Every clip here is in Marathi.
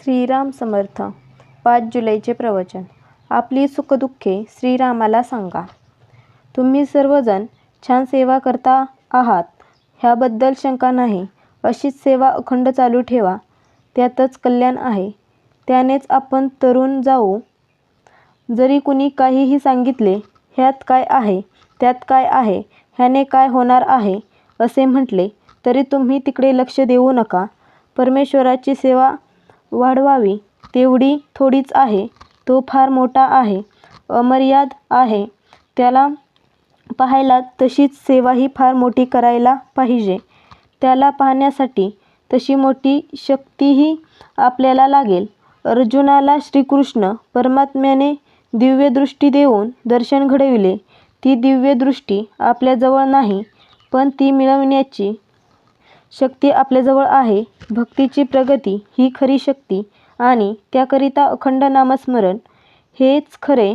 श्रीराम समर्थ. 5 जुलैचे प्रवचन. आपली सुखदुःखे श्रीरामाला सांगा. तुम्ही सर्वजण छान सेवा करता आहात ह्याबद्दल शंका नाही. अशीच सेवा अखंड चालू ठेवा, त्यातच कल्याण आहे. त्यानेच आपण तरून जाऊ. जरी कुणी काहीही सांगितले, ह्यात काय आहे, त्यात काय आहे, ह्याने काय होणार आहे असे म्हटले, तरी तुम्ही तिकडे लक्ष देऊ नका. परमेश्वराची सेवा वाढवावी तेवढी थोडीच आहे. तो फार मोठा आहे, अमर्याद आहे. त्याला पाहायला तशीच सेवाही फार मोठी करायला पाहिजे. त्याला पाहण्यासाठी तशी मोठी शक्तीही आपल्याला लागेल. अर्जुनाला श्रीकृष्ण परमात्म्याने दिव्य दृष्टी देऊन दर्शन घडविले. ती दिव्य दृष्टी आपल्याजवळ नाही, पण ती मिळवण्याची शक्ती आपल्याजवळ आहे. भक्तीची प्रगती ही खरी शक्ती आणि त्याकरिता अखंड नामस्मरण हेच खरे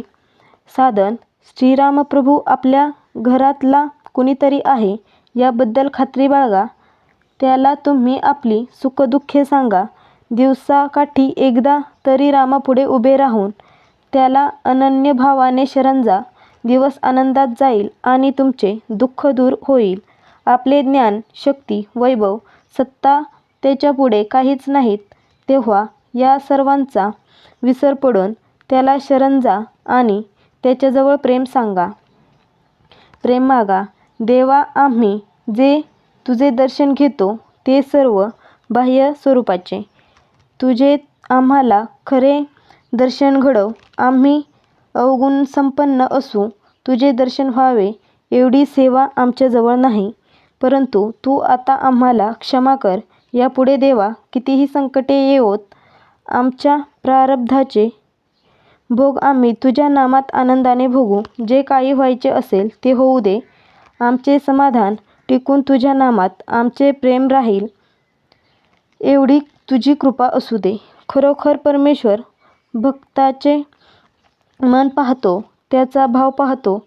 साधन. श्रीरामप्रभू आपल्या घरातला कुणीतरी आहे याबद्दल खात्री बाळगा. त्याला तुम्ही आपली सुखदुःखे सांगा. दिवसाकाठी एकदा तरी रामापुढे उभे राहून त्याला अनन्य भावाने शरण जा. दिवस आनंदात जाईल आणि तुमचे दुःख दूर होईल. आपले ज्ञान, शक्ती, वैभव, सत्ता त्याच्यापुढे काहीच नाहीत. तेव्हा या सर्वांचा विसर पडून त्याला शरण जा आणि त्याच्याजवळ प्रेम सांगा, प्रेम मागा. देवा, आम्ही जे तुझे दर्शन घेतो ते सर्व बाह्य स्वरूपाचे. तुझे आम्हाला खरे दर्शन घडव. आम्ही अवगुणसंपन्न असू, तुझे दर्शन व्हावे एवढी सेवा आमच्याजवळ नाही. परंतु तू आता आम्हाला क्षमा कर. यापुढे देवा कितीही संकटे येवोत, आमच्या प्रारब्धाचे भोग आम्ही तुझ्या नामात आनंदाने भोगू. जे काही व्हायचे असेल ते होऊ दे. आमचे समाधान टिकून तुझ्या नामात आमचे प्रेम राहील एवढी तुझी कृपा असू दे. खरोखर परमेश्वर भक्ताचे मन पाहतो, त्याचा भाव पाहतो.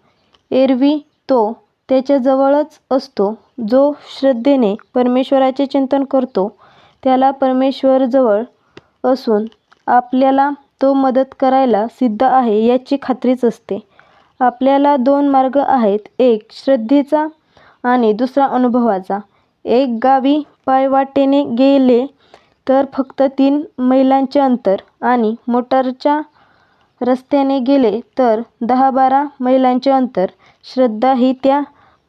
एरवी तो त्याच्याजवळच असतो. जो श्रद्धेने परमेश्वराचे चिंतन करतो त्याला परमेश्वर जवळ असून आपल्याला तो मदत करायला सिद्ध आहे याची खात्रीच असते. आपल्याला 2 मार्ग आहेत, एक श्रद्धेचा आणि दुसरा अनुभवाचा. एक गावी पायवाटेने गेले तर फक्त 3 मैलांचे अंतर आणि मोटारच्या रस्त्याने गेले तर 10-12 मैलांचे अंतर. श्रद्धा ही त्या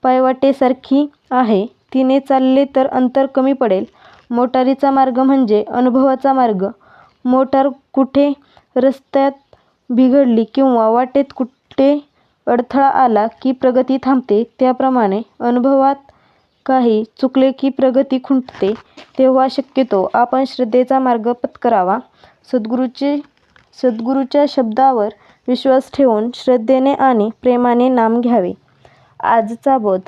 पायवाटेसारखी आहे. तिने चालले तर अंतर कमी पडेल. मोटारीचा मार्ग म्हणजे अनुभवाचा मार्ग. मोटार कुठे रस्त्यात बिघडली किंवा वाटेत कुठे अडथळा आला की प्रगती थांबते, त्याप्रमाणे अनुभवात काही चुकले की प्रगती खुंटते. तेव्हा शक्यतो आपण श्रद्धेचा मार्ग पत्करावा. सद्गुरूच्या शब्दावर विश्वास ठेवून श्रद्धेने आणि प्रेमाने नाम घ्यावे. आजचा बोध.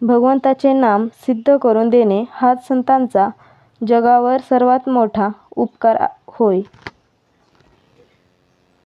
भगवंताचे नाम सिद्ध करून देणे हाच संतांचा जगावर सर्वात मोठा उपकार होय.